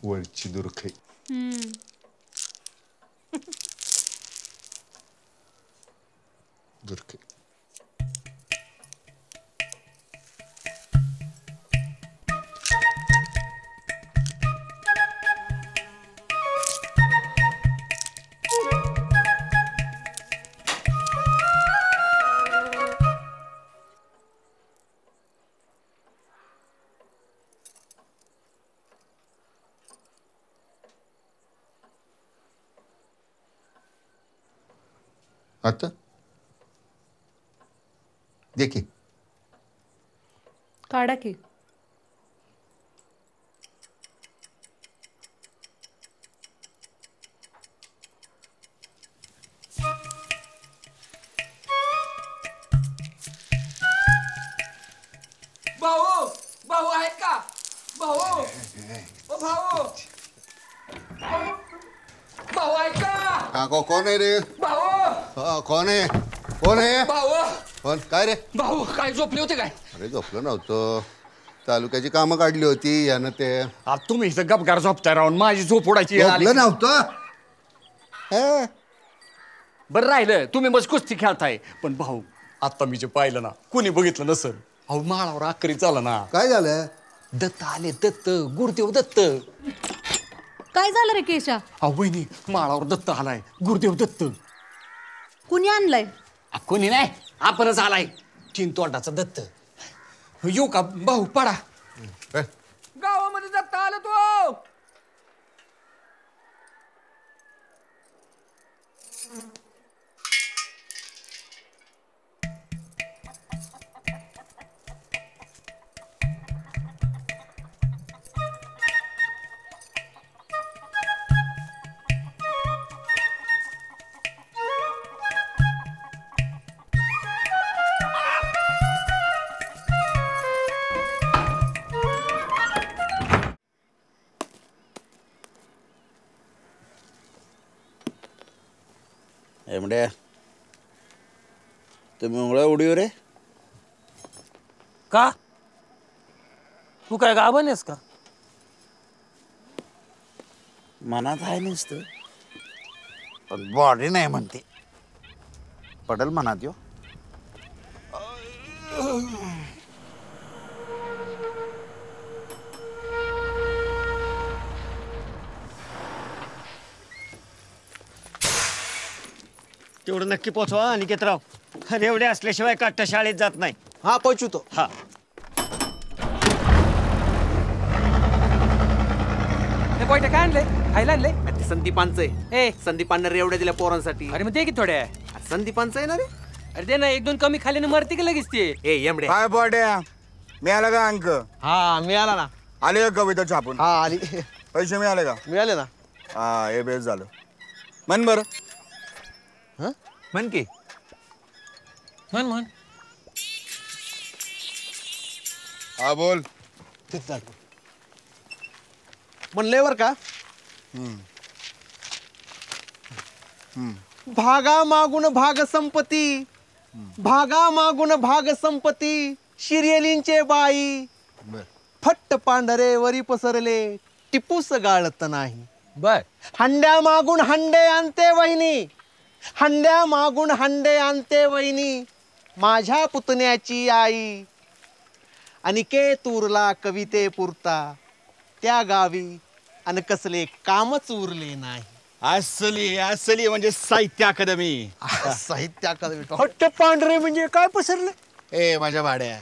वरची दुर्खई. दुर्खई. आता देखी काढा की. भाऊ भाऊ आहेत का भाऊ ओ भाऊ भाऊ आहेत का कोण आहे रे? भाऊ कोण आहे? कोण आहे? भाऊ कोण? काय रे? भाऊ काय झोपले होते काय? अरे झोपलं नव्हतं, तालुक्याची कामं काढली होती यानं ते. तुम्ही इथं गपगार झोपताय राहून माझी झोप उडायची. झोपलं नव्हतं. बरं राहिलं तुम्ही मग कुस्ती खेळताय, पण भाऊ आता मी जे पाहिलं ना कुणी बघितलं नसल. अहो माळावर आकरी चाला ना. काय झालं? दत्त आले, दत्त गुरुदेव दत्त. काय झालं रे केशा? अहो वहिनी माळावर दत्त आलाय, गुरुदेव दत्त. कुणी आणलाय? कोणी नाही आपणच आलाय, तीन तोंडाचा दत्त. येऊ का भाऊ? पडा. गावामध्ये दत्त आला तो. एमड्या तुम्ही मुळा उडीव रे का? तू काय गाभण आहेस का? मनात आहे नसतं पण बॉडी नाही म्हणते. पडल मनात यो. तेवढं नक्की पोचवा अनिकेतराव. अरे एवढे असल्याशिवाय काट्टा शाळेत जात नाही. हा पोचवतो. हा काय आणले? खायला आणले? ते संदीपांचं आहे. ए संदीपांना एवढ्या दिल्या पोरांसाठी. अरे मग दे की थोड्या. संदीपांचं आहे ना रे. अरे दे ना, एक दोन कमी खाल्याने मरते की लगेच ते. ए एमडे काय बॉड्या मिळाला का अंक? हा मिळाला ना. आले का कविता छापून? हा आली. पैसे मिळाले का? मिळाले ना. हा हे बेस झालं. म्हण बरं. म्हण की. म्हण म्हण. हा बोल. म्हणले बर का. भागा मागून भाग संपत्ती, भागा मागून भाग संपत्ती, शिर्यलींचे बाई फट्ट पांढरे वरी पसरले, टिपूस गाळत नाही. बर. हंड्या मागून हंडे आणते वहिनी, हंड्या मागून हंडे आणते वहिनी, माझ्या पुतण्याची आई. अनिकेतूरला कविते पुरता त्या गावी आणि कसले कामच उरले नाही. असली असली म्हणजे साहित्य अकादमी. साहित्य अकादमी. फट्ट पांढरे म्हणजे काय पसरले? ए माझ्या भाड्या,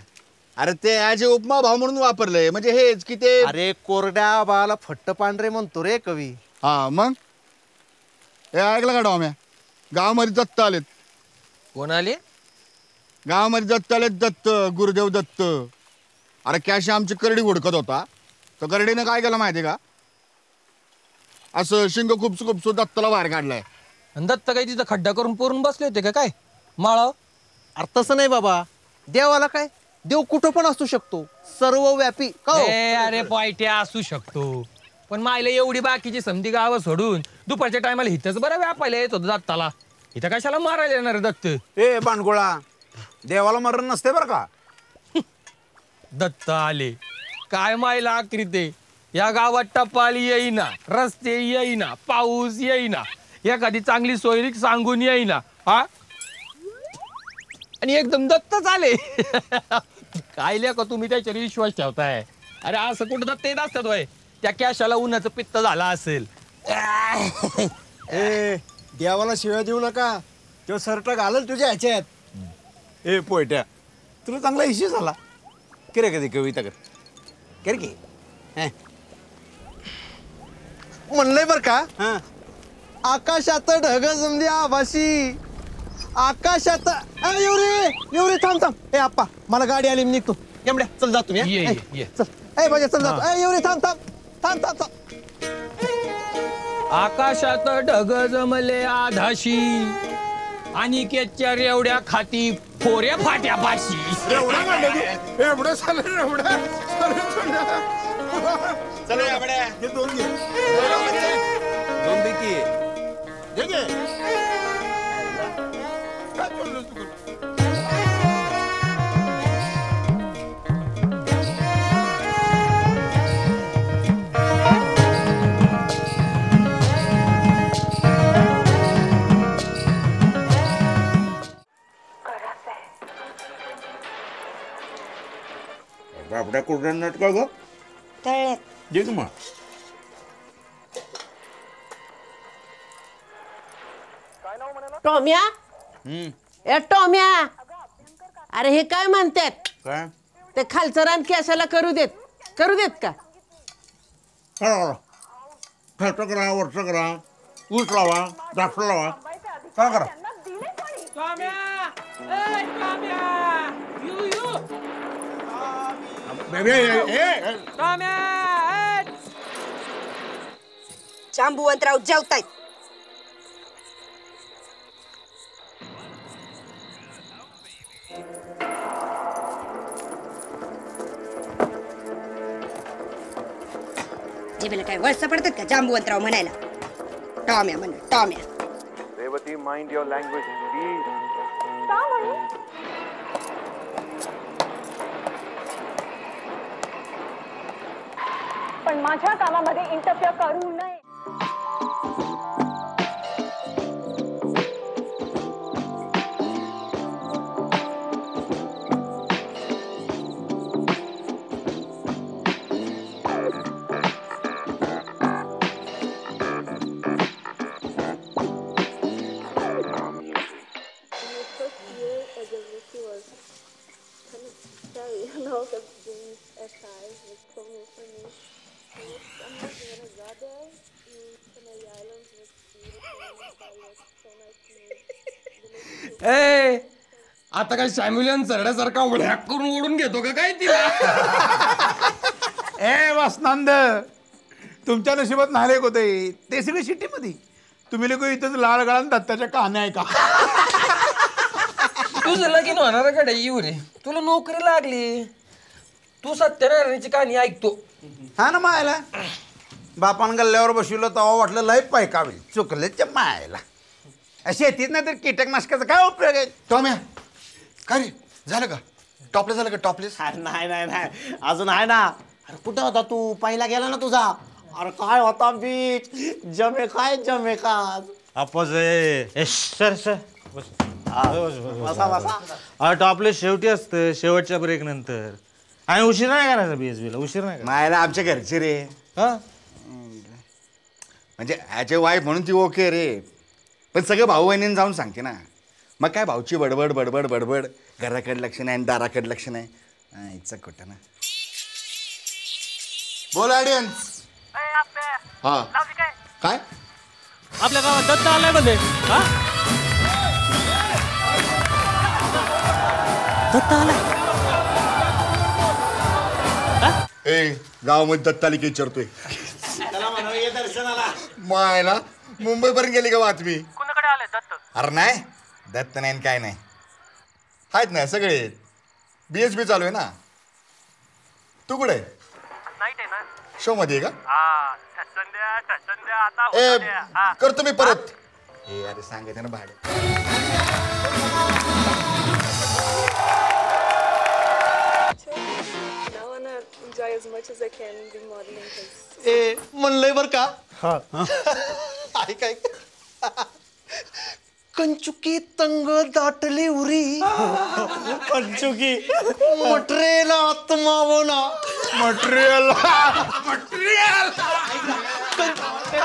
अरे ते आज उपमा भाव म्हणून वापरलंय, म्हणजे हेच की ते. अरे कोरड्या बाला फट्ट पांढरे म्हणतो रे कवी. हा मग हे ऐकलं का डॉम्या? गावामध्ये दत्त आलेत. कोण आले? गावामध्ये दत्त आलेत. दत्त गुरुदेव दत्त. अरे कॅश आमची करडी हुडकत होता, तर करडीनं काय केलं माहिती का? असं शिंग खूपसू खूपसू दत्तला बाहेर काढलाय. दत्त काही तिथं खड्डा करून पोरून बसले होते का काय माळाव? अरे तसं नाही बाबा, देवाला काय, देव कुठं पण असू शकतो, सर्वव्यापी. अरे पॉयट्या असू शकतो, पण मायला एवढी बाकीची समधी गावं सोडून दुपारच्या टायमाला इथंच बरं व्यापायला येत होतं दत्ताला. इथं कशाला मारायला येणार रे दत्त? ए बांडगोळा, देवाला मरण नसते बरं का. दत्त आले काय मायला आकृते या गावात टपाल येईना, रस्ते येईना, पाऊस येईना, एखादी चांगली सोयरीक सांगून येईना हा, आणि एकदम दत्तच आले. काय का तुम्ही त्याच्यावर विश्वास ठेवताय? अरे असं कुठं दत्त येत असतात वय? त्या कॅशाला उन्हाचं पित्त झाला असेल. ए देवाला शिव्या देऊ नका, तो सर्ट घालल तुझ्या ह्याच्यात. ए पोयट्या, तुला चांगला इश्यू झाला की रे? कधी कविता कर की म्हणलंय बर का, हा. आकाशात ढग जमली आभाशी, आकाशात येऊ रे थांब थांब. ए आप्पा, मला गाडी आली, मी निघतो. एवढ्या चल जा तुम्ही. ये, ये, ये. चल ए बाजा चल जातो. ए येऊ रे थांब थांब थांब थांब थांब. आकाशात ढग जमले आधाशी, अनिकेतच्या रेवड्या खाती फोऱ्या फाट्या पाशी. एवढा म्हणलं तू? एवढं झालं एवढा? चल एवढ्या. हे दोन घे. दोन दे की. घे घे. काय बोललोस तू? बापड्या कुठं नट का ग? दे की मग. टॉम्या, ए टॉम्या, अरे हे काय म्हणतात? काय ते खालचं रान केसाला करू देत का? करा, खालचं करा, वरचं करा, ऊस लावा, द्राक्ष लावा, काय करा. जांबुवंतराव जेवतायत. जेबेला काय वळसा पडतात का जांबुवंतराव म्हणायला? टॉम्या म्हण, Tomya. Revati, mind your language please. पण माझ्या कामामध्ये इंटरफिअर करू नये. ए आता काय सॅम्युलियन चरड्यासारखा वळ्याक करून ओढून घेतो का काय तिला? ए वासनांद, तुमच्या नशिबात नालेक होते ते सगळे शिट्टीमध्ये. तुम्ही लोक इथंच लाल गळान दत्ताच्या कहाण्या ऐका. तुझं लगीन होणार कडे येऊ रे, तुला नोकरी लागली, तू सत्यनारायणाची कहाणी ऐकतो. हा ना मायला, बापान गल्ल्यावर बसवलं तेव्हा वाटलं लय पैकावी, चुकलेच्या मायला. शेतीत नाही तर कीटकनाशकाचा काय उपयोग आहे? टॉम्या, काय रे झालं का? टॉपलेस झालं का? टॉपलेस नाही नाही नाही, अजून आहे ना. अरे कुठं होता तू? पहिला गेला ना तुझा. अरे काय होता बीच, जमे का. अपोज सर सर बसा बसा. टॉपले शेवटी असतं, शेवटच्या ब्रेक नंतर. आणि उशीर नाही करायचा BSB ला, उशीर नाही. मायला आमच्या घरचे रे, हा म्हणजे ह्याचे वाईफ म्हणून ती ओके रे, पण सगळं भाऊ बहिणीने जाऊन सांगते ना. मग काय भाऊची बडबड बडबड बडबड, घराकडे लक्ष नाही आणि दाराकडे लक्ष नाही. इच्छा कुठं ना. बोल ऑडियन्स. हा काय आपल्या गावात दत्त आलाय मध्ये. दत्त आलाय. ए गावामध्ये दत्तालिका विचारतोय. मायला मुंबईपर्यंत गेली का बातमी? कुणाकडे आले दत्त? अरे नाही, दत्त नाही काय नाही, आहेत ना सगळे. BSB चालू आहे ना. तू कुठे आहे? नाईट आहे ना. शो मध्ये आहे का? आता ए करतो मी परत. ए अरे सांगायचं ना भाडे. None of Jaya's much as I can be modeling his. ए म्हणलंय बर का ऐक ऐक कंचुकी तंग दाटली उरी कंचुकी मटेरियल आत्मावना मटेरियल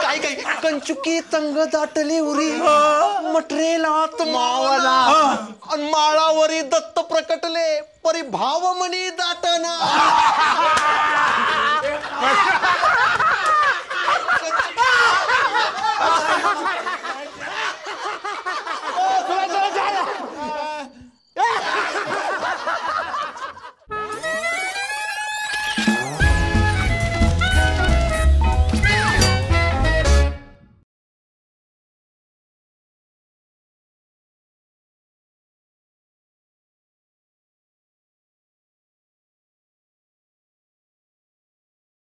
काय काय कंचुकी तंग दाटली उरी मटेरियल आत्मावना आणि माळावरी दत्त प्रकटले परी भावमणी दाटना